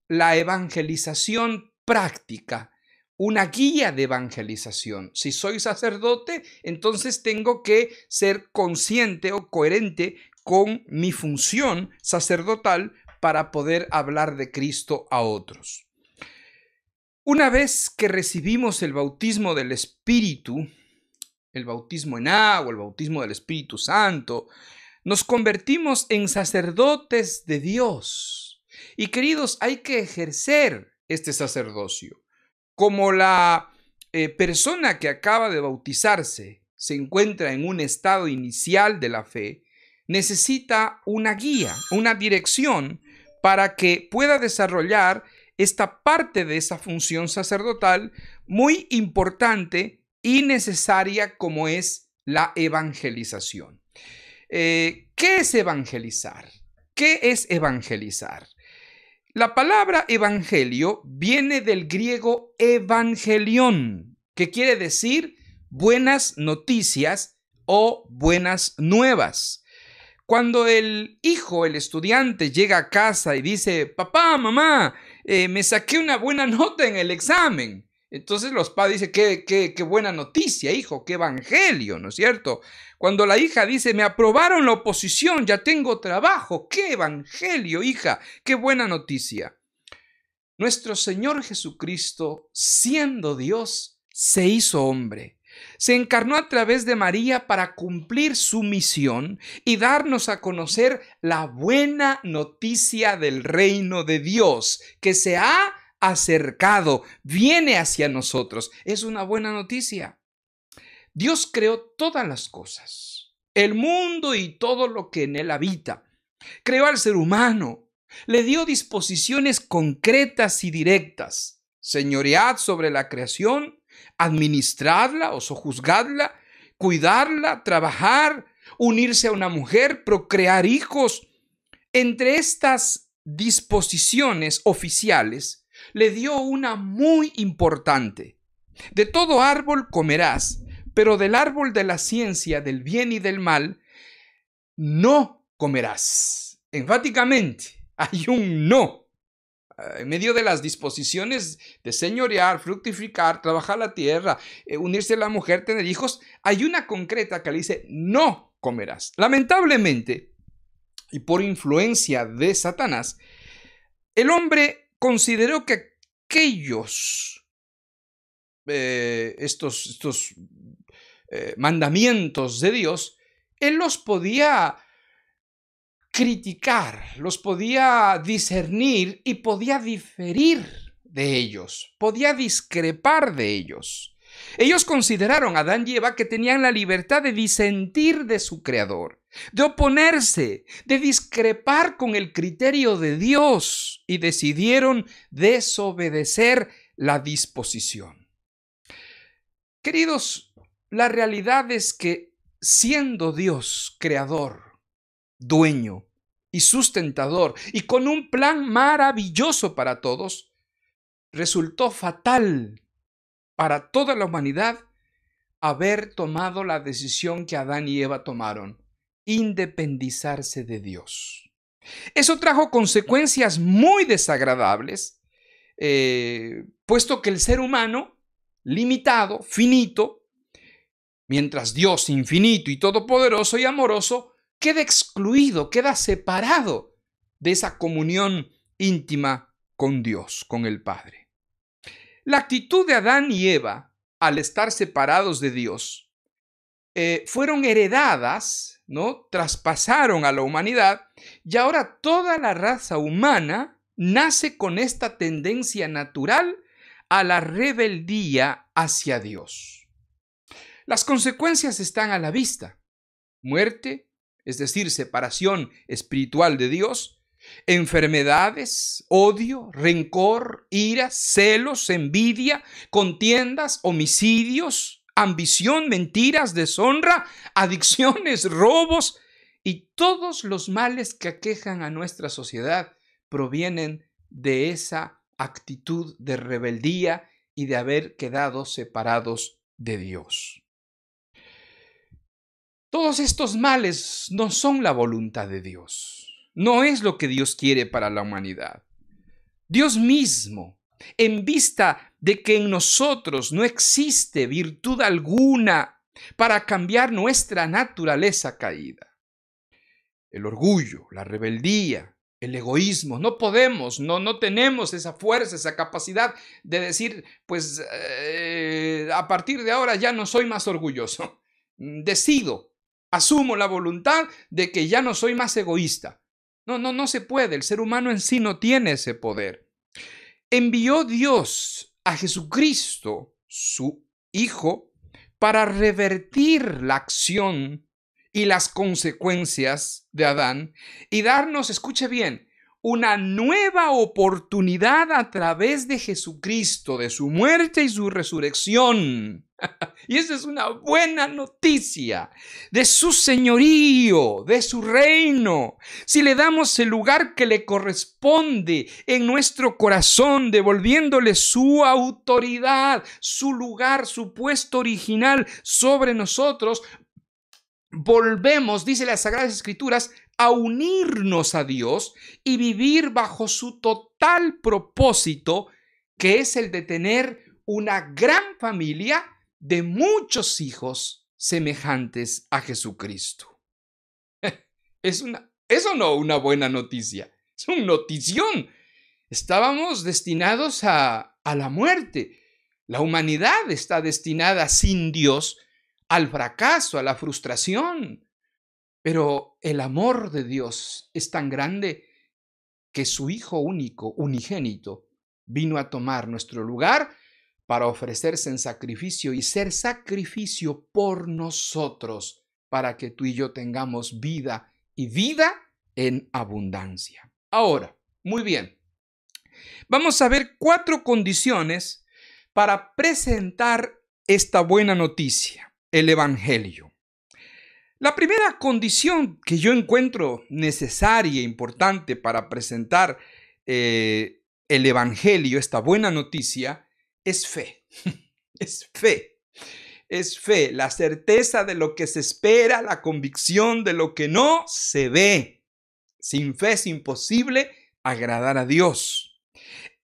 la evangelización práctica, una guía de evangelización. Si soy sacerdote, entonces tengo que ser consciente o coherente con mi función sacerdotal para poder hablar de Cristo a otros. Una vez que recibimos el bautismo del Espíritu, el bautismo en agua, el bautismo del Espíritu Santo, nos convertimos en sacerdotes de Dios. Y queridos, hay que ejercer este sacerdocio. Como la persona que acaba de bautizarse se encuentra en un estado inicial de la fe, necesita una guía, una dirección para que pueda desarrollar esta parte de esa función sacerdotal muy importante y necesaria como es la evangelización. ¿Qué es evangelizar? ¿Qué es evangelizar? La palabra evangelio viene del griego evangelión, que quiere decir buenas noticias o buenas nuevas. Cuando el hijo, el estudiante, llega a casa y dice: papá, mamá, me saqué una buena nota en el examen. Entonces los padres dicen: qué buena noticia, hijo, qué evangelio, ¿no es cierto? Cuando la hija dice: me aprobaron la oposición, ya tengo trabajo, qué evangelio, hija, qué buena noticia. Nuestro Señor Jesucristo, siendo Dios, se hizo hombre. Se encarnó a través de María para cumplir su misión y darnos a conocer la buena noticia del reino de Dios, que se ha acercado, viene hacia nosotros. Es una buena noticia. Dios creó todas las cosas, el mundo y todo lo que en él habita. Creó al ser humano, le dio disposiciones concretas y directas. Señoread sobre la creación, administradla o sojuzgadla, cuidarla, trabajar, unirse a una mujer, procrear hijos. Entre estas disposiciones oficiales, le dio una muy importante. De todo árbol comerás, pero del árbol de la ciencia del bien y del mal no comerás. Enfáticamente, hay un no. En medio de las disposiciones de señorear, fructificar, trabajar la tierra, unirse a la mujer, tener hijos, hay una concreta que le dice: no comerás. Lamentablemente, y por influencia de Satanás, el hombre consideró que aquellos mandamientos de Dios, él los podía criticar, los podía discernir y podía diferir de ellos, podía discrepar de ellos. Ellos consideraron, Adán y Eva, que tenían la libertad de disentir de su Creador, de oponerse, de discrepar con el criterio de Dios, y decidieron desobedecer la disposición. Queridos, la realidad es que, siendo Dios creador, dueño y sustentador, y con un plan maravilloso para todos, resultó fatal para toda la humanidad haber tomado la decisión que Adán y Eva tomaron: independizarse de Dios. Eso trajo consecuencias muy desagradables, puesto que el ser humano, limitado, finito, mientras Dios infinito y todopoderoso y amoroso, queda excluido, queda separado de esa comunión íntima con Dios, con el Padre. La actitud de Adán y Eva, al estar separados de Dios, fueron heredadas, ¿no? Traspasaron a la humanidad, y ahora toda la raza humana nace con esta tendencia natural a la rebeldía hacia Dios. Las consecuencias están a la vista: muerte, es decir, separación espiritual de Dios; enfermedades, odio, rencor, ira, celos, envidia, contiendas, homicidios, ambición, mentiras, deshonra, adicciones, robos, y todos los males que aquejan a nuestra sociedad provienen de esa actitud de rebeldía y de haber quedado separados de Dios. Todos estos males no son la voluntad de Dios, no es lo que Dios quiere para la humanidad. Dios mismo, en vista de que en nosotros no existe virtud alguna para cambiar nuestra naturaleza caída, el orgullo, la rebeldía, el egoísmo, no podemos, no tenemos esa fuerza, esa capacidad de decir, pues a partir de ahora ya no soy más orgulloso. Decido, asumo la voluntad de que ya no soy más egoísta. No se puede. El ser humano en sí no tiene ese poder. Envió Dios a Jesucristo, su Hijo, para revertir la acción y las consecuencias de Adán y darnos, escuche bien, una nueva oportunidad a través de Jesucristo, de su muerte y su resurrección. Y esa es una buena noticia de su señorío, de su reino. Si le damos el lugar que le corresponde en nuestro corazón, devolviéndole su autoridad, su lugar, su puesto original sobre nosotros, volvemos, dice las Sagradas Escrituras, a unirnos a Dios y vivir bajo su total propósito, que es el de tener una gran familia de muchos hijos semejantes a Jesucristo. Eso no una buena noticia, es una notición. Estábamos destinados a la muerte. La humanidad está destinada sin Dios al fracaso, a la frustración. Pero el amor de Dios es tan grande que su Hijo único, unigénito, vino a tomar nuestro lugar para ofrecerse en sacrificio y ser sacrificio por nosotros, para que tú y yo tengamos vida y vida en abundancia. Ahora, muy bien, vamos a ver 4 condiciones para presentar esta buena noticia, el Evangelio. La primera condición que yo encuentro necesaria e importante para presentar el Evangelio, esta buena noticia, es fe. Es fe. Es fe, la certeza de lo que se espera, la convicción de lo que no se ve. Sin fe es imposible agradar a Dios.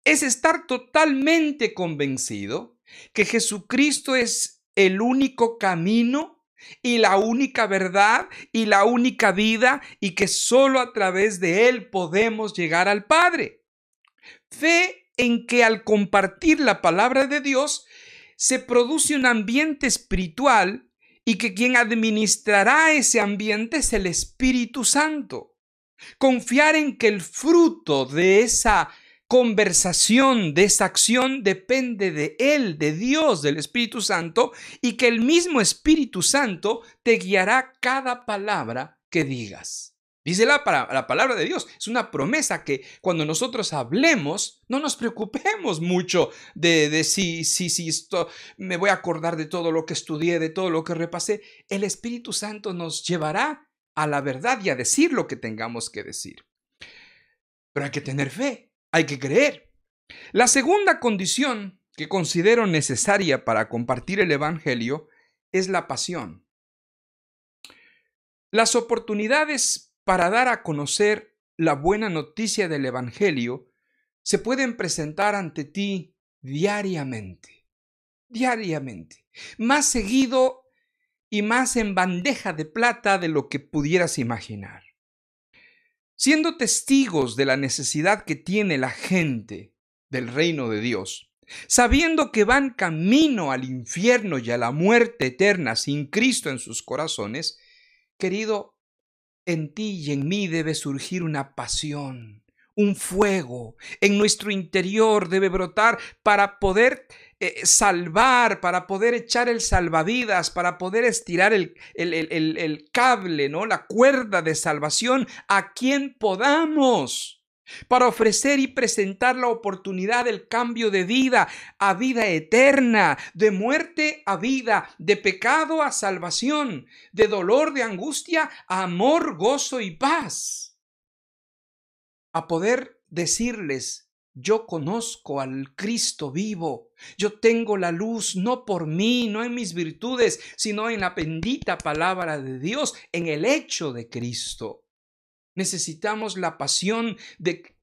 Es estar totalmente convencido que Jesucristo es el único camino y la única verdad y la única vida, y que solo a través de Él podemos llegar al Padre. Fe en que al compartir la palabra de Dios se produce un ambiente espiritual y que quien administrará ese ambiente es el Espíritu Santo. Confiar en que el fruto de esa conversación, de esa acción, depende de Él, de Dios, del Espíritu Santo, y que el mismo Espíritu Santo te guiará cada palabra que digas. Dice la palabra de Dios, es una promesa que cuando nosotros hablemos, no nos preocupemos mucho de si esto, me voy a acordar de todo lo que estudié, de todo lo que repasé. El Espíritu Santo nos llevará a la verdad y a decir lo que tengamos que decir. Pero hay que tener fe. Hay que creer. La segunda condición que considero necesaria para compartir el Evangelio es la pasión. Las oportunidades para dar a conocer la buena noticia del Evangelio se pueden presentar ante ti diariamente, más seguido y más en bandeja de plata de lo que pudieras imaginar. Siendo testigos de la necesidad que tiene la gente del reino de Dios, sabiendo que van camino al infierno y a la muerte eterna sin Cristo en sus corazones, querido, en ti y en mí debe surgir una pasión, un fuego en nuestro interior debe brotar para poder salvar, para poder echar el salvavidas, para poder estirar el cable, ¿no? La cuerda de salvación a quien podamos, para ofrecer y presentar la oportunidad del cambio de vida a vida eterna, de muerte a vida, de pecado a salvación, de dolor, de angustia a amor, gozo y paz. A poder decirles, yo conozco al Cristo vivo, yo tengo la luz no por mí, no en mis virtudes, sino en la bendita palabra de Dios, en el hecho de Cristo. Necesitamos la pasión de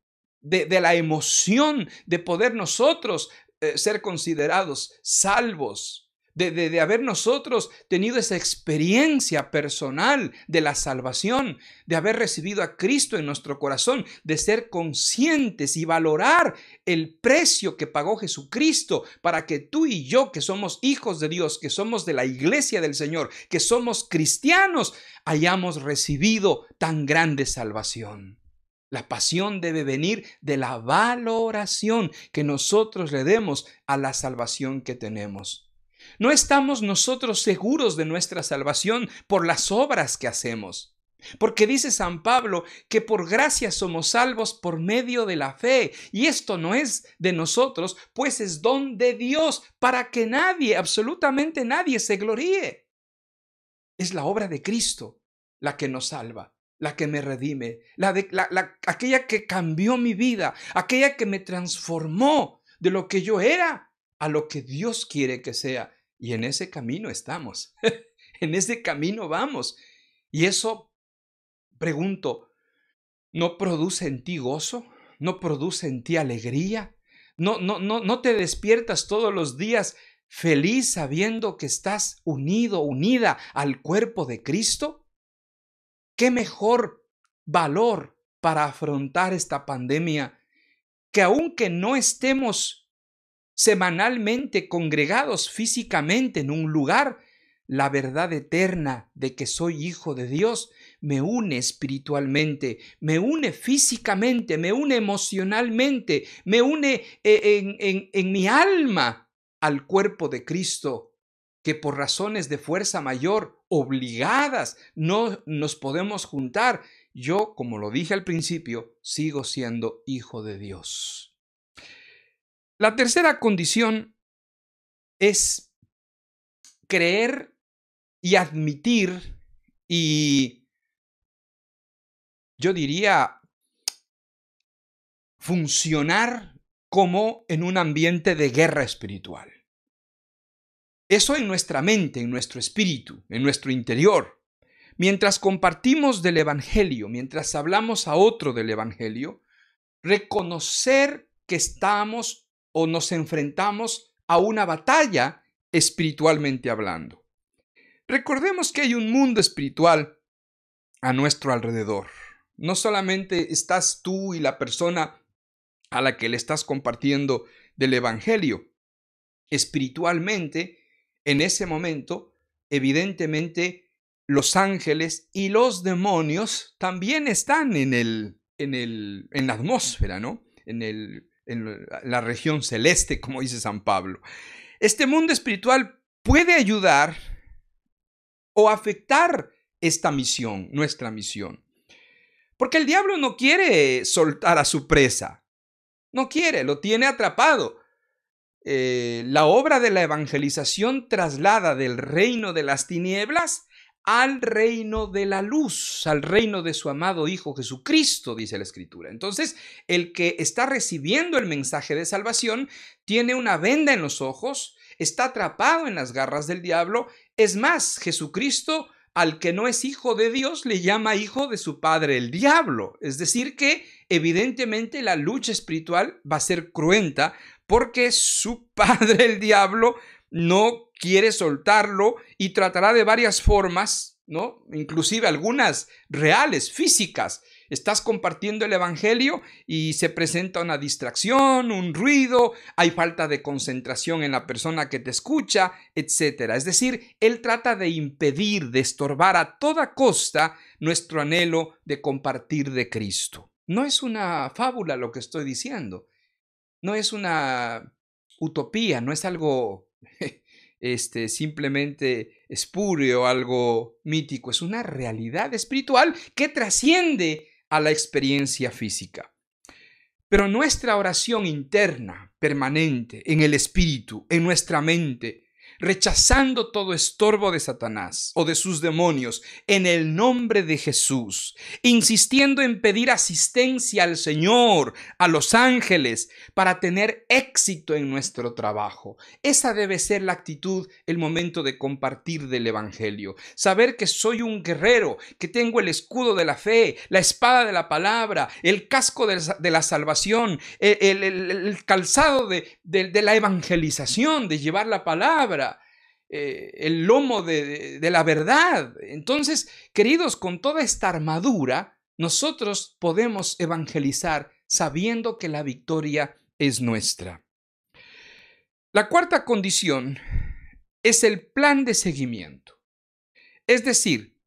de la emoción de poder nosotros ser considerados salvos, de haber nosotros tenido esa experiencia personal de la salvación, de haber recibido a Cristo en nuestro corazón, de ser conscientes y valorar el precio que pagó Jesucristo para que tú y yo, que somos hijos de Dios, que somos de la iglesia del Señor, que somos cristianos, hayamos recibido tan grande salvación. La pasión debe venir de la valoración que nosotros le demos a la salvación que tenemos. No estamos nosotros seguros de nuestra salvación por las obras que hacemos, porque dice San Pablo que por gracia somos salvos por medio de la fe, y esto no es de nosotros, pues es don de Dios para que nadie, absolutamente nadie, se gloríe. Es la obra de Cristo la que nos salva, la que me redime, aquella que cambió mi vida, aquella que me transformó de lo que yo era a lo que Dios quiere que sea. Y en ese camino estamos, en ese camino vamos. Y eso, pregunto, ¿no produce en ti gozo? ¿No produce en ti alegría? ¿No te despiertas todos los días feliz sabiendo que estás unido, unida al cuerpo de Cristo? ¿Qué mejor valor para afrontar esta pandemia que aunque no estemos semanalmente congregados físicamente en un lugar, la verdad eterna de que soy hijo de Dios me une espiritualmente, me une físicamente, me une emocionalmente, me une en mi alma al cuerpo de Cristo, que por razones de fuerza mayor, obligadas, no nos podemos juntar. Yo, como lo dije al principio, sigo siendo hijo de Dios. La tercera condición es creer y admitir y, yo diría, funcionar como en un ambiente de guerra espiritual. Eso en nuestra mente, en nuestro espíritu, en nuestro interior. Mientras compartimos del Evangelio, mientras hablamos a otro del Evangelio, reconocer que estamos o nos enfrentamos a una batalla espiritualmente hablando. Recordemos que hay un mundo espiritual a nuestro alrededor. No solamente estás tú y la persona a la que le estás compartiendo del Evangelio. Espiritualmente, en ese momento, evidentemente, los ángeles y los demonios también están en la atmósfera, ¿no? En la región celeste, como dice San Pablo. Este mundo espiritual puede ayudar o afectar esta misión, nuestra misión. Porque el diablo no quiere soltar a su presa. No quiere, lo tiene atrapado. La obra de la evangelización traslada del reino de las tinieblas al reino de la luz, al reino de su amado Hijo Jesucristo, dice la Escritura. Entonces, el que está recibiendo el mensaje de salvación tiene una venda en los ojos, está atrapado en las garras del diablo. Es más, Jesucristo, al que no es hijo de Dios, le llama hijo de su padre, el diablo. Es decir que, evidentemente, la lucha espiritual va a ser cruenta porque su padre, el diablo, no quiere soltarlo y tratará de varias formas, ¿no? Inclusive algunas reales, físicas. Estás compartiendo el evangelio y se presenta una distracción, un ruido, hay falta de concentración en la persona que te escucha, etc. Es decir, él trata de impedir, de estorbar a toda costa nuestro anhelo de compartir de Cristo. No es una fábula lo que estoy diciendo. No es una utopía, no es algo simplemente espúreo, algo mítico. Es una realidad espiritual que trasciende a la experiencia física. Pero nuestra oración interna, permanente, en el espíritu, en nuestra mente, rechazando todo estorbo de Satanás o de sus demonios en el nombre de Jesús, insistiendo en pedir asistencia al Señor, a los ángeles, para tener éxito en nuestro trabajo. Esa debe ser la actitud, el momento de compartir del Evangelio. Saber que soy un guerrero, que tengo el escudo de la fe, la espada de la palabra, el casco de la salvación, el calzado de la evangelización, de llevar la palabra, el lomo de la verdad. Entonces, queridos, con toda esta armadura, nosotros podemos evangelizar sabiendo que la victoria es nuestra. La cuarta condición es el plan de seguimiento. Es decir,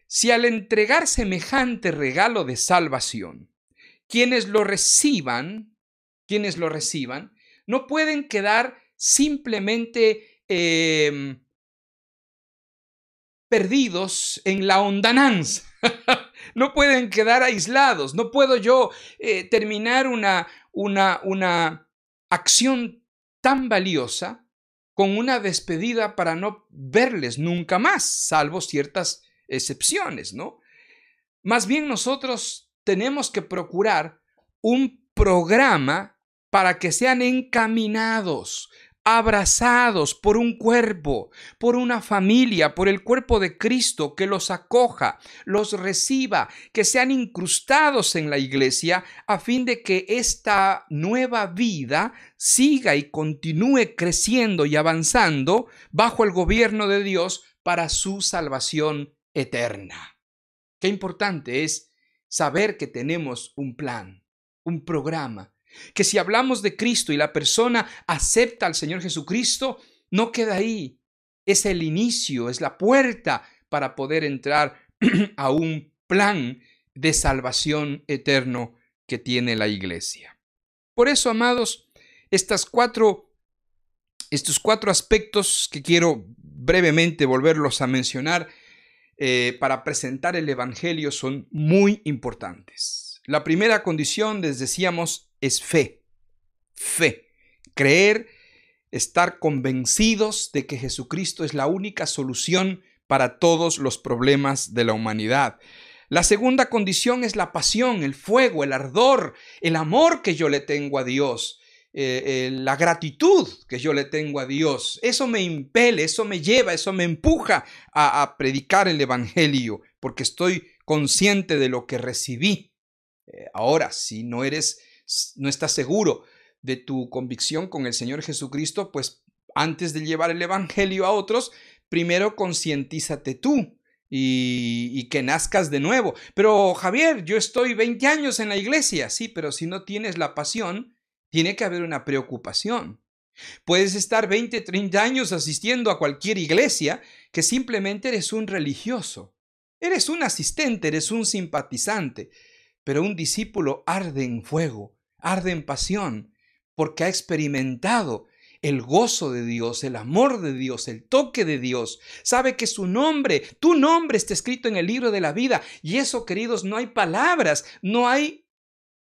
si al entregar semejante regalo de salvación, quienes lo reciban, no pueden quedar simplemente perdidos en la hondananza. No pueden quedar aislados. No puedo yo terminar una acción tan valiosa con una despedida para no verles nunca más, salvo ciertas excepciones, ¿no? Más bien nosotros tenemos que procurar un programa para que sean encaminados, abrazados por un cuerpo, por una familia, por el cuerpo de Cristo, que los acoja, los reciba, que sean incrustados en la iglesia, a fin de que esta nueva vida siga y continúe creciendo y avanzando bajo el gobierno de Dios para su salvación eterna. Qué importante es saber que tenemos un plan, un programa, que si hablamos de Cristo y la persona acepta al Señor Jesucristo, no queda ahí. Es el inicio, es la puerta para poder entrar a un plan de salvación eterno que tiene la iglesia. Por eso, amados, estos cuatro aspectos que quiero brevemente volverlos a mencionar para presentar el Evangelio son muy importantes. La primera condición, les decíamos, es fe. Fe. Creer, estar convencidos de que Jesucristo es la única solución para todos los problemas de la humanidad. La segunda condición es la pasión, el fuego, el ardor, el amor que yo le tengo a Dios, la gratitud que yo le tengo a Dios. Eso me impele, eso me lleva, eso me empuja a predicar el Evangelio, porque estoy consciente de lo que recibí. Ahora, si no estás seguro de tu convicción con el Señor Jesucristo, pues antes de llevar el Evangelio a otros, primero concientízate tú y que nazcas de nuevo. Pero Javier, yo estoy 20 años en la iglesia. Sí, pero si no tienes la pasión, tiene que haber una preocupación. Puedes estar 20, 30 años asistiendo a cualquier iglesia que simplemente eres un religioso. Eres un asistente, eres un simpatizante. Pero un discípulo arde en fuego, arde en pasión, porque ha experimentado el gozo de Dios, el amor de Dios, el toque de Dios. Sabe que tu nombre está escrito en el libro de la vida. Y eso, queridos, no hay palabras, no hay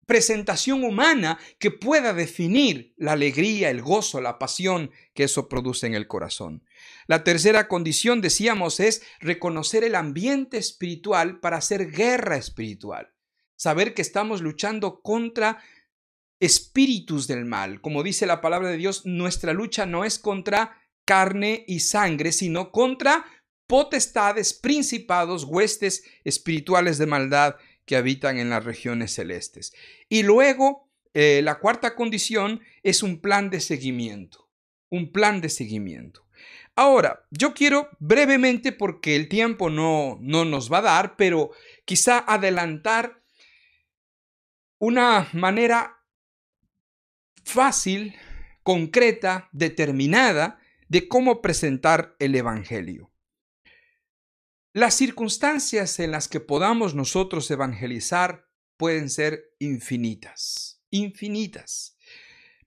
presentación humana que pueda definir la alegría, el gozo, la pasión que eso produce en el corazón. La tercera condición, decíamos, es reconocer el ambiente espiritual para hacer guerra espiritual. Saber que estamos luchando contra espíritus del mal. Como dice la palabra de Dios, nuestra lucha no es contra carne y sangre, sino contra potestades, principados, huestes espirituales de maldad que habitan en las regiones celestes. Y luego, la cuarta condición es un plan de seguimiento. Un plan de seguimiento. Ahora, yo quiero brevemente, porque el tiempo no nos va a dar, pero quizá adelantar una manera fácil, concreta, determinada de cómo presentar el Evangelio. Las circunstancias en las que podamos nosotros evangelizar pueden ser infinitas, infinitas.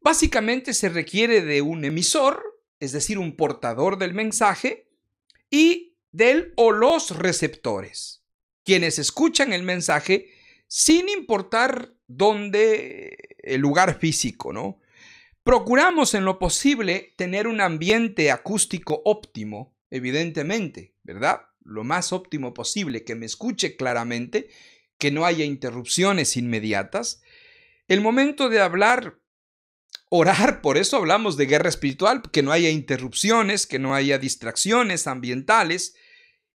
Básicamente se requiere de un emisor, es decir, un portador del mensaje, y del o los receptores, quienes escuchan el mensaje sin importar dónde, el lugar físico, ¿no? Procuramos en lo posible tener un ambiente acústico óptimo, evidentemente, ¿verdad? Lo más óptimo posible, que me escuche claramente, que no haya interrupciones inmediatas. El momento de hablar, orar, por eso hablamos de guerra espiritual, que no haya interrupciones, que no haya distracciones ambientales.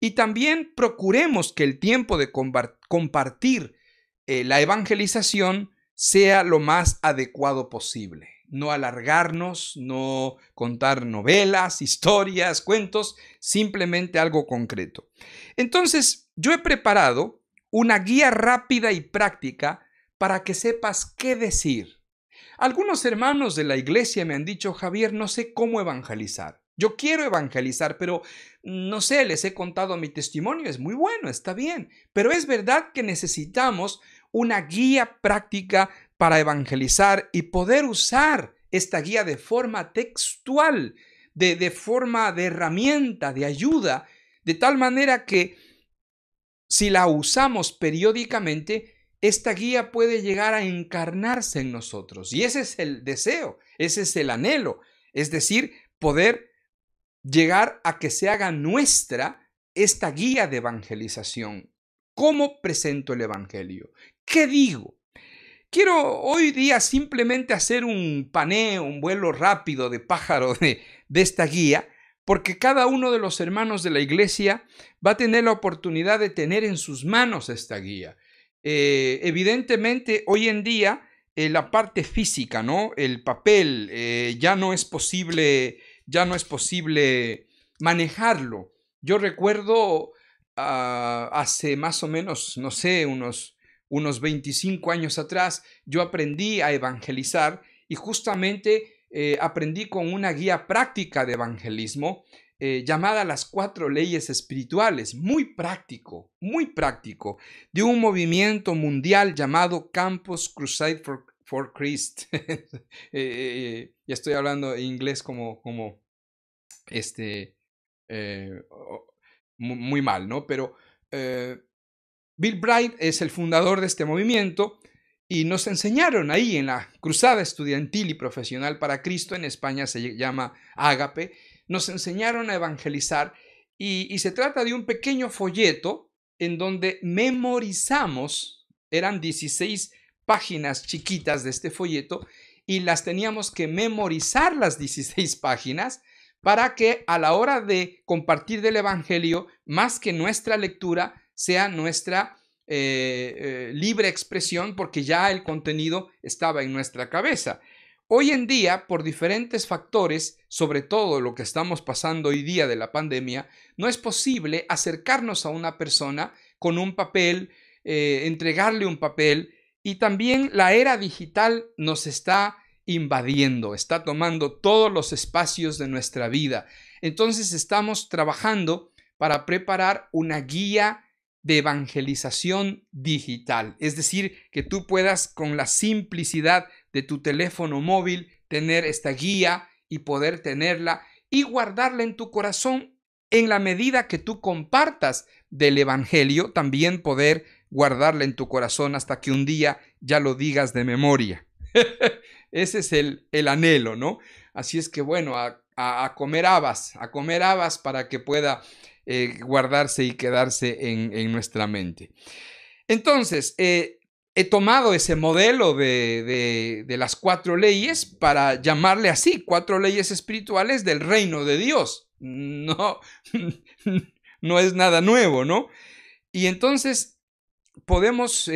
Y también procuremos que el tiempo de compartir la evangelización sea lo más adecuado posible. No alargarnos, no contar novelas, historias, cuentos, simplemente algo concreto. Entonces, yo he preparado una guía rápida y práctica para que sepas qué decir. Algunos hermanos de la iglesia me han dicho: Javier, no sé cómo evangelizar. Yo quiero evangelizar, pero no sé, les he contado mi testimonio, es muy bueno, está bien, pero es verdad que necesitamos una guía práctica para evangelizar y poder usar esta guía de forma textual, de forma de herramienta, de ayuda, de tal manera que si la usamos periódicamente, esta guía puede llegar a encarnarse en nosotros. Y ese es el deseo, ese es el anhelo, es decir, poder llegar a que se haga nuestra esta guía de evangelización. ¿Cómo presento el evangelio? ¿Qué digo? Quiero hoy día simplemente hacer un paneo, un vuelo rápido de pájaro de esta guía, porque cada uno de los hermanos de la iglesia va a tener la oportunidad de tener en sus manos esta guía. Evidentemente, hoy en día, la parte física, ¿no? El papel, ya no es posible manejarlo. Yo recuerdo hace más o menos, no sé, unos 25 años atrás, yo aprendí a evangelizar y justamente aprendí con una guía práctica de evangelismo llamada Las 4 Leyes Espirituales, muy práctico, de un movimiento mundial llamado Campus Crusade for Christ. Ya estoy hablando en inglés como eh, muy mal, ¿no? Pero Bill Bright es el fundador de este movimiento y nos enseñaron ahí en la Cruzada Estudiantil y Profesional para Cristo, en España se llama Ágape, nos enseñaron a evangelizar y se trata de un pequeño folleto en donde memorizamos, eran 16 páginas chiquitas de este folleto y las teníamos que memorizar las 16 páginas para que a la hora de compartir del evangelio, más que nuestra lectura, sea nuestra libre expresión, porque ya el contenido estaba en nuestra cabeza. Hoy en día, por diferentes factores, sobre todo lo que estamos pasando hoy día de la pandemia, no es posible acercarnos a una persona con un papel, entregarle un papel, y también la era digital nos está invadiendo, está tomando todos los espacios de nuestra vida. Entonces estamos trabajando para preparar una guía de evangelización digital, es decir, que tú puedas con la simplicidad de tu teléfono móvil tener esta guía y poder tenerla y guardarla en tu corazón. En la medida que tú compartas del evangelio, también poder guardarla en tu corazón hasta que un día ya lo digas de memoria. Ese es el anhelo, ¿no? Así es que bueno, a comer habas para que pueda guardarse y quedarse en nuestra mente. Entonces, he tomado ese modelo de las 4 leyes para llamarle así, 4 leyes espirituales del reino de Dios. No, no es nada nuevo, ¿no? Y entonces podemos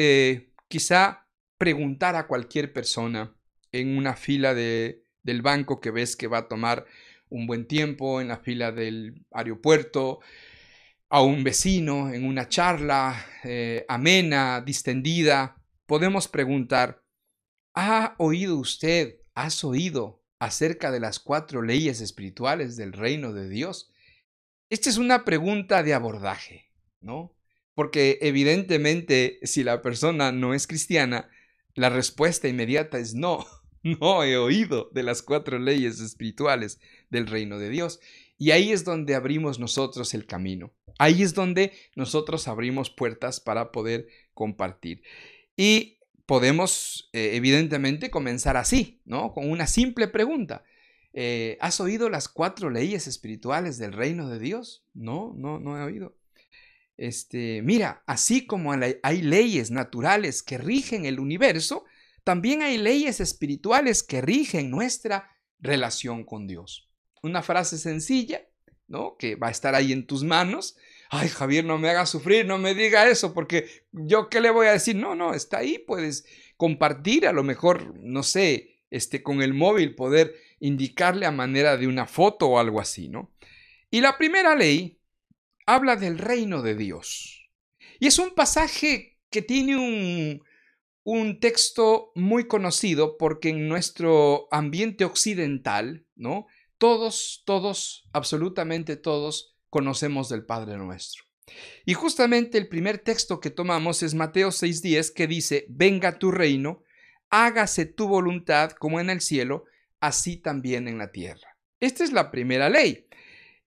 quizá preguntar a cualquier persona en una fila del banco que ves que va a tomar un buen tiempo, en la fila del aeropuerto, a un vecino, en una charla amena, distendida, podemos preguntar: ¿has oído acerca de las 4 leyes espirituales del reino de Dios? Esta es una pregunta de abordaje, ¿no? Porque evidentemente si la persona no es cristiana, la respuesta inmediata es no. No he oído de las 4 leyes espirituales del reino de Dios. Y ahí es donde abrimos nosotros el camino. Ahí es donde nosotros abrimos puertas para poder compartir. Y podemos evidentemente comenzar así, ¿no? Con una simple pregunta. ¿Has oído las 4 leyes espirituales del reino de Dios? No, no he oído. Mira, así como hay leyes naturales que rigen el universo, también hay leyes espirituales que rigen nuestra relación con Dios. Una frase sencilla, ¿no? Que va a estar ahí en tus manos. Ay, Javier, no me hagas sufrir, no me diga eso, porque yo qué le voy a decir. No, está ahí, puedes compartir, a lo mejor, no sé, con el móvil poder indicarle a manera de una foto o algo así, ¿no? Y la primera ley habla del reino de Dios. Y es un pasaje que tiene un texto muy conocido porque en nuestro ambiente occidental, ¿no? Todos, absolutamente todos, conocemos del Padre Nuestro. Y justamente el primer texto que tomamos es Mateo 6:10, que dice: venga tu reino, hágase tu voluntad como en el cielo, así también en la tierra. Esta es la primera ley.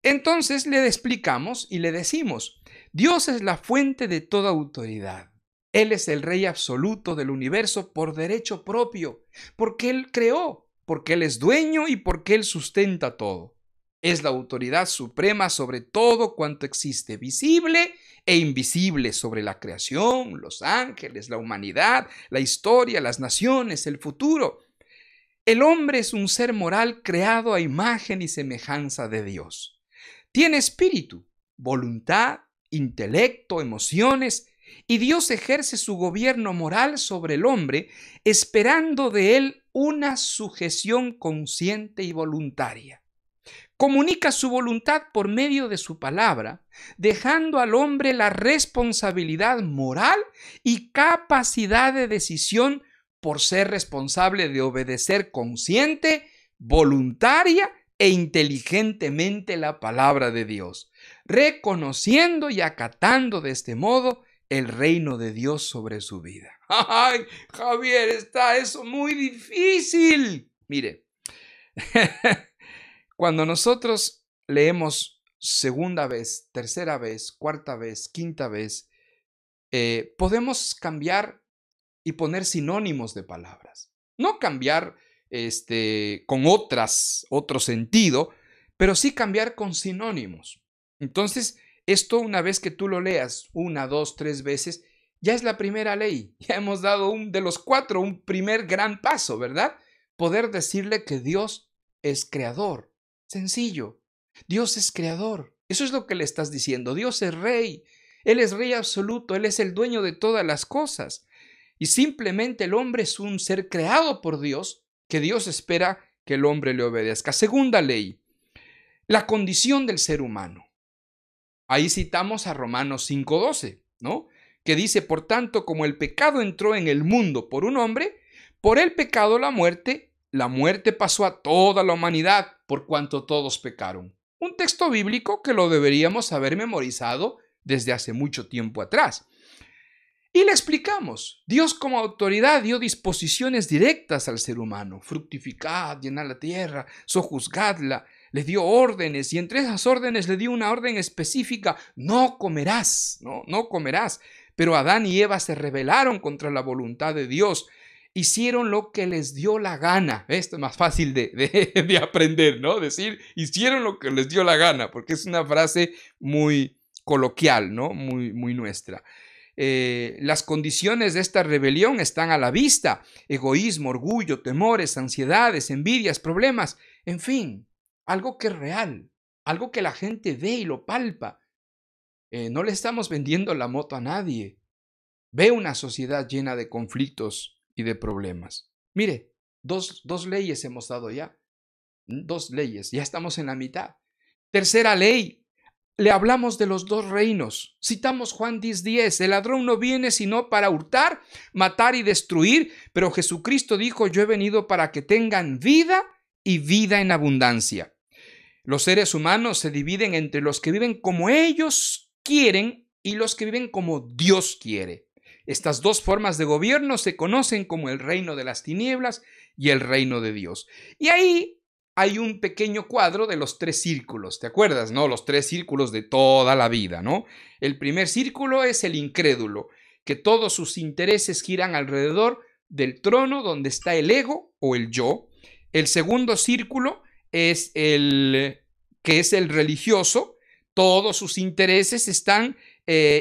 Entonces le explicamos y le decimos: Dios es la fuente de toda autoridad. Él es el Rey absoluto del universo por derecho propio, porque Él creó, porque Él es dueño y porque Él sustenta todo. Es la autoridad suprema sobre todo cuanto existe, visible e invisible, sobre la creación, los ángeles, la humanidad, la historia, las naciones, el futuro. El hombre es un ser moral creado a imagen y semejanza de Dios. Tiene espíritu, voluntad, intelecto, emociones, y Dios ejerce su gobierno moral sobre el hombre, esperando de él una sujeción consciente y voluntaria. Comunica su voluntad por medio de su palabra, dejando al hombre la responsabilidad moral y capacidad de decisión por ser responsable de obedecer consciente, voluntaria e inteligentemente la palabra de Dios, reconociendo y acatando de este modo el reino de Dios sobre su vida. ¡Ay, Javier, está eso muy difícil! Mire, cuando nosotros leemos segunda vez, tercera vez, cuarta vez, quinta vez, podemos cambiar y poner sinónimos de palabras. No cambiar con otro sentido, pero sí cambiar con sinónimos. Entonces, esto una vez que tú lo leas 1, 2, 3 veces, ya es la primera ley. Ya hemos dado de los 4 un primer gran paso, ¿verdad? Poder decirle que Dios es creador. Sencillo. Dios es creador. Eso es lo que le estás diciendo. Dios es rey. Él es rey absoluto. Él es el dueño de todas las cosas. Y simplemente el hombre es un ser creado por Dios, que Dios espera que el hombre le obedezca. Segunda ley, la condición del ser humano. Ahí citamos a Romanos 5:12, ¿no? Que dice: por tanto, como el pecado entró en el mundo por un hombre, por el pecado la muerte pasó a toda la humanidad, por cuanto todos pecaron. Un texto bíblico que lo deberíamos haber memorizado desde hace mucho tiempo atrás. Y le explicamos: Dios como autoridad dio disposiciones directas al ser humano: fructificad, llenad la tierra, sojuzgadla. Le dio órdenes, y entre esas órdenes le dio una orden específica: no comerás, no comerás. Pero Adán y Eva se rebelaron contra la voluntad de Dios, hicieron lo que les dio la gana. Esto es más fácil de aprender, ¿no? Decir, hicieron lo que les dio la gana, porque es una frase muy coloquial, ¿no? Muy nuestra. Las condiciones de esta rebelión están a la vista: egoísmo, orgullo, temores, ansiedades, envidias, problemas, en fin, algo que es real, algo que la gente ve y lo palpa. No le estamos vendiendo la moto a nadie. Ve una sociedad llena de conflictos y de problemas. Mire, dos leyes hemos dado ya. 2 leyes, ya estamos en la mitad. Tercera ley. Le hablamos de los 2 reinos. Citamos Juan 10:10. El ladrón no viene sino para hurtar, matar y destruir, pero Jesucristo dijo: yo he venido para que tengan vida y vida en abundancia. Los seres humanos se dividen entre los que viven como ellos quieren y los que viven como Dios quiere. Estas 2 formas de gobierno se conocen como el reino de las tinieblas y el reino de Dios. Y ahí hay un pequeño cuadro de los 3 círculos, ¿te acuerdas, no? Los 3 círculos de toda la vida, ¿no? El primer círculo es el incrédulo, que todos sus intereses giran alrededor del trono donde está el ego o el yo. El segundo círculo es el que es el religioso. Todos sus intereses están,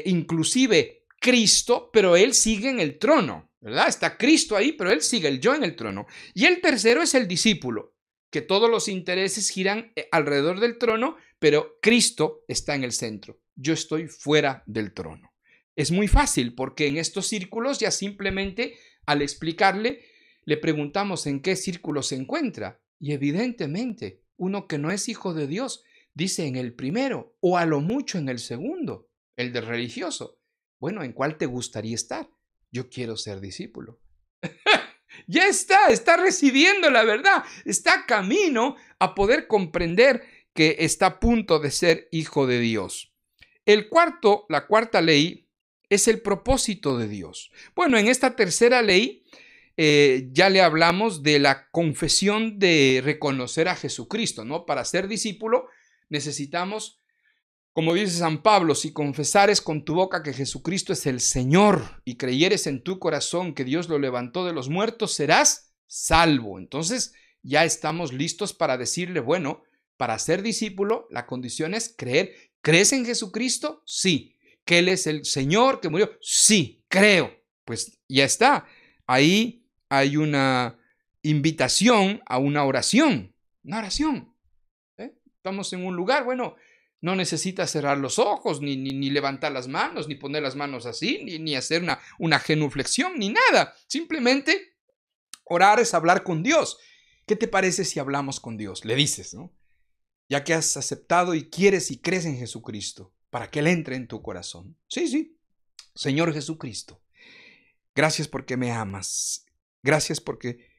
inclusive Cristo, pero él sigue en el trono, ¿verdad? Está Cristo ahí, pero él sigue el yo en el trono. Y el tercero es el discípulo, que todos los intereses giran alrededor del trono, pero Cristo está en el centro. Yo estoy fuera del trono. Es muy fácil porque en estos círculos ya simplemente al explicarle le preguntamos en qué círculo se encuentra. Y evidentemente uno que no es hijo de Dios dice en el primero o a lo mucho en el segundo, el del religioso. Bueno, ¿en cuál te gustaría estar? Yo quiero ser discípulo. Ya está recibiendo la verdad, está camino a poder comprender que está a punto de ser hijo de Dios. La cuarta ley es el propósito de Dios. Bueno, en esta tercera ley ya le hablamos de la confesión de reconocer a Jesucristo, ¿no? Para ser discípulo necesitamos, como dice San Pablo, si confesares con tu boca que Jesucristo es el Señor y creyeres en tu corazón que Dios lo levantó de los muertos, serás salvo. Entonces ya estamos listos para decirle, bueno, para ser discípulo la condición es creer. ¿Crees en Jesucristo? Sí. ¿Que Él es el Señor que murió? Sí, creo. Pues ya está. Ahí hay una invitación a una oración. Una oración. Estamos en un lugar, bueno, no necesitas cerrar los ojos, ni levantar las manos, ni poner las manos así, ni hacer una genuflexión, ni nada. Simplemente orar es hablar con Dios. ¿Qué te parece si hablamos con Dios? Le dices, ¿no? Ya que has aceptado y quieres y crees en Jesucristo, para que Él entre en tu corazón. Sí. Señor Jesucristo, gracias porque me amas. Gracias porque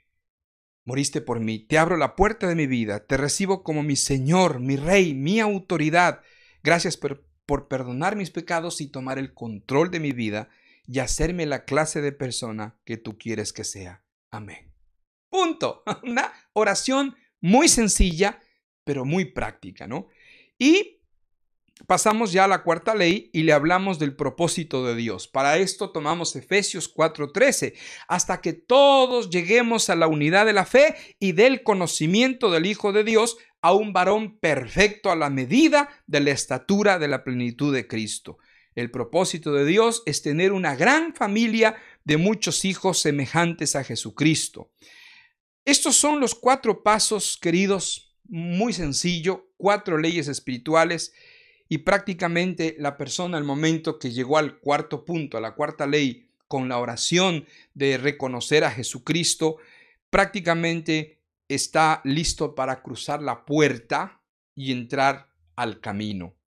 moriste por mí. Te abro la puerta de mi vida. Te recibo como mi Señor, mi Rey, mi autoridad. Gracias por perdonar mis pecados y tomar el control de mi vida y hacerme la clase de persona que tú quieres que sea. Amén. Punto. Una oración muy sencilla, pero muy práctica, ¿no? Y pasamos ya a la cuarta ley y le hablamos del propósito de Dios. Para esto tomamos Efesios 4:13, hasta que todos lleguemos a la unidad de la fe y del conocimiento del Hijo de Dios, a un varón perfecto a la medida de la estatura de la plenitud de Cristo. El propósito de Dios es tener una gran familia de muchos hijos semejantes a Jesucristo. Estos son los 4 pasos, queridos, muy sencillo, 4 leyes espirituales. Y prácticamente la persona al momento que llegó al cuarto punto, a la cuarta ley, con la oración de reconocer a Jesucristo, prácticamente está listo para cruzar la puerta y entrar al camino.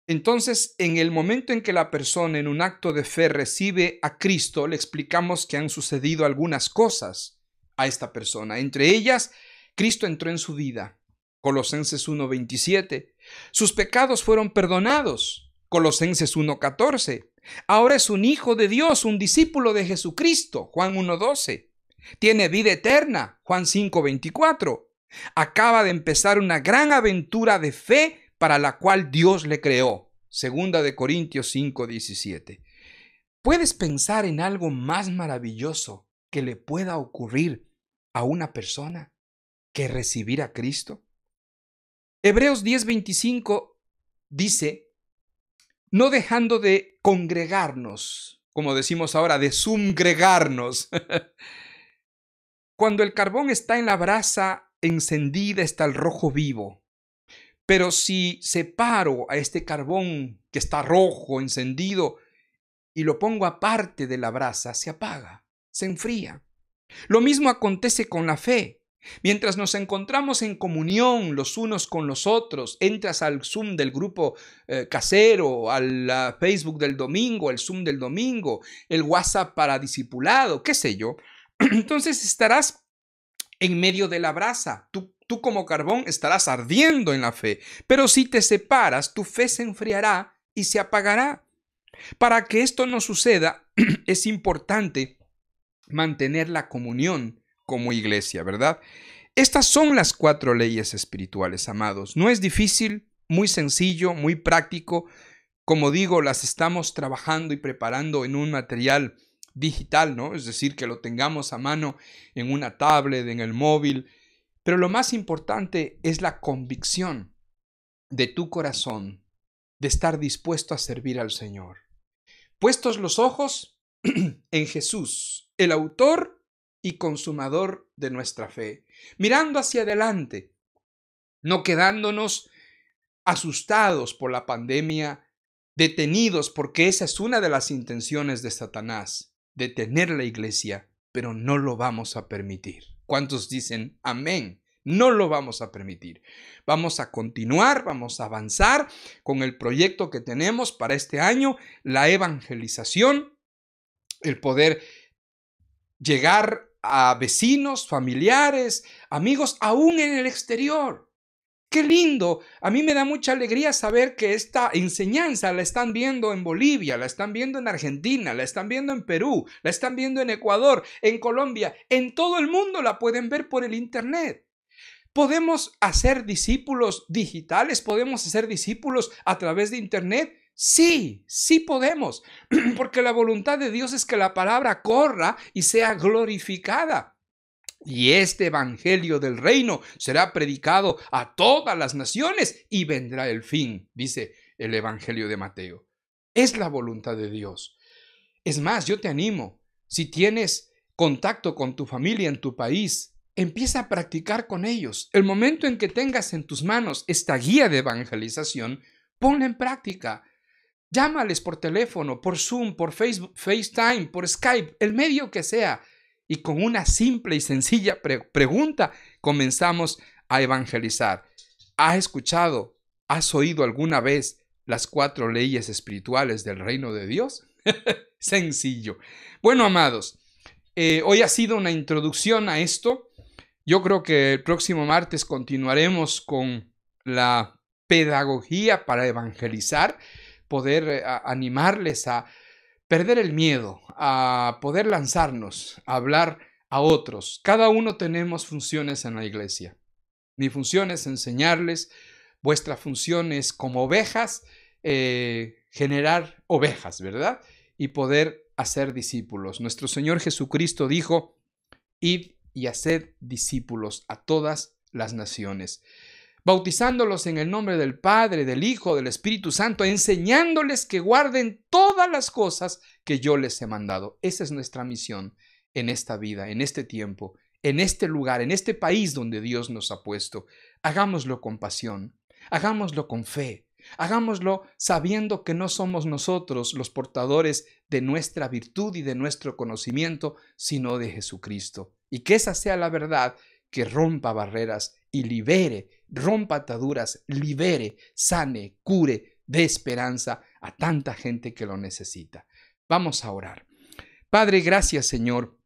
Entonces, en el momento en que la persona en un acto de fe recibe a Cristo, le explicamos que han sucedido algunas cosas a esta persona. Entre ellas, Cristo entró en su vida. Colosenses 1:27. Sus pecados fueron perdonados. Colosenses 1:14. Ahora es un hijo de Dios, un discípulo de Jesucristo. Juan 1:12. Tiene vida eterna. Juan 5:24. Acaba de empezar una gran aventura de fe para la cual Dios le creó. Segunda de Corintios 5:17. ¿Puedes pensar en algo más maravilloso que le pueda ocurrir a una persona que recibir a Cristo? Hebreos 10:25 dice, no dejando de congregarnos, como decimos ahora, de sumgregarnos. Cuando el carbón está en la brasa encendida está el rojo vivo. Pero si separo a este carbón que está rojo, encendido, y lo pongo aparte de la brasa, se apaga, se enfría. Lo mismo acontece con la fe. Mientras nos encontramos en comunión los unos con los otros, entras al Zoom del grupo casero, al Facebook del domingo, el Zoom del domingo, el WhatsApp para discipulado, qué sé yo, entonces estarás en medio de la brasa. Tú como carbón estarás ardiendo en la fe, pero si te separas, tu fe se enfriará y se apagará. Para que esto no suceda, es importante mantener la comunión como iglesia, ¿verdad? Estas son las 4 leyes espirituales, amados. No es difícil, muy sencillo, muy práctico. Como digo, las estamos trabajando y preparando en un material digital, ¿no? Es decir, que lo tengamos a mano en una tablet, en el móvil. Pero lo más importante es la convicción de tu corazón de estar dispuesto a servir al Señor. Puestos los ojos en Jesús, el autor y consumador de nuestra fe, mirando hacia adelante, no quedándonos asustados por la pandemia, detenidos, porque esa es una de las intenciones de Satanás, detener la iglesia, pero no lo vamos a permitir. ¿Cuántos dicen amén? No lo vamos a permitir. Vamos a continuar, vamos a avanzar con el proyecto que tenemos para este año, la evangelización, el poder llegar a vecinos, familiares, amigos, aún en el exterior. ¡Qué lindo! A mí me da mucha alegría saber que esta enseñanza la están viendo en Bolivia, la están viendo en Argentina, la están viendo en Perú, la están viendo en Ecuador, en Colombia, en todo el mundo la pueden ver por el internet. ¿Podemos hacer discípulos digitales? ¿Podemos hacer discípulos a través de internet? Sí, sí podemos, porque la voluntad de Dios es que la palabra corra y sea glorificada. Y este evangelio del reino será predicado a todas las naciones y vendrá el fin, dice el evangelio de Mateo. Es la voluntad de Dios. Es más, yo te animo, si tienes contacto con tu familia en tu país, empieza a practicar con ellos. El momento en que tengas en tus manos esta guía de evangelización, ponla en práctica. Llámales por teléfono, por Zoom, por Facebook, FaceTime, por Skype, el medio que sea. Y con una simple y sencilla pregunta comenzamos a evangelizar. ¿Has escuchado, has oído alguna vez las 4 leyes espirituales del reino de Dios? Sencillo. Bueno, amados, hoy ha sido una introducción a esto. Yo creo que el próximo martes continuaremos con la pedagogía para evangelizar, poder animarles a perder el miedo, a poder lanzarnos, a hablar a otros. Cada uno tenemos funciones en la iglesia. Mi función es enseñarles, vuestra función es como ovejas, generar ovejas, ¿verdad? Y poder hacer discípulos. Nuestro Señor Jesucristo dijo, id y haced discípulos a todas las naciones, bautizándolos en el nombre del Padre, del Hijo, del Espíritu Santo, enseñándoles que guarden todas las cosas que yo les he mandado. Esa es nuestra misión en esta vida, en este tiempo, en este lugar, en este país donde Dios nos ha puesto. Hagámoslo con pasión, hagámoslo con fe, hagámoslo sabiendo que no somos nosotros los portadores de nuestra virtud y de nuestro conocimiento, sino de Jesucristo. Y que esa sea la verdad que rompa barreras y libere, rompa ataduras, libere, sane, cure, dé esperanza a tanta gente que lo necesita. Vamos a orar. Padre, gracias, Señor,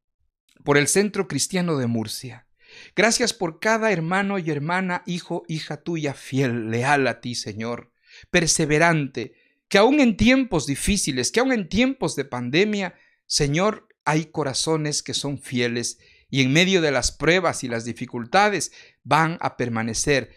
por el Centro Cristiano de Murcia. Gracias por cada hermano y hermana, hijo, hija tuya, fiel, leal a ti, Señor, perseverante, que aún en tiempos difíciles, que aún en tiempos de pandemia, Señor, hay corazones que son fieles y en medio de las pruebas y las dificultades vamos a permanecer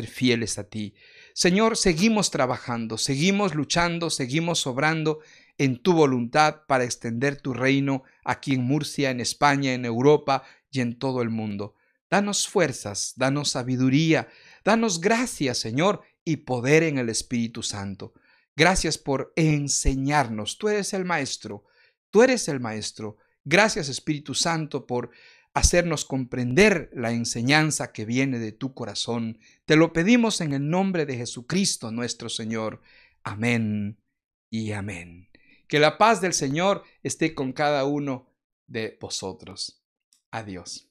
fieles a ti. Señor, seguimos trabajando, seguimos luchando, seguimos obrando en tu voluntad para extender tu reino aquí en Murcia, en España, en Europa y en todo el mundo. Danos fuerzas, danos sabiduría, danos gracia, Señor, y poder en el Espíritu Santo. Gracias por enseñarnos. Tú eres el Maestro, tú eres el Maestro. Gracias, Espíritu Santo, por hacernos comprender la enseñanza que viene de tu corazón. Te lo pedimos en el nombre de Jesucristo, nuestro Señor. Amén y amén. Que la paz del Señor esté con cada uno de vosotros. Adiós.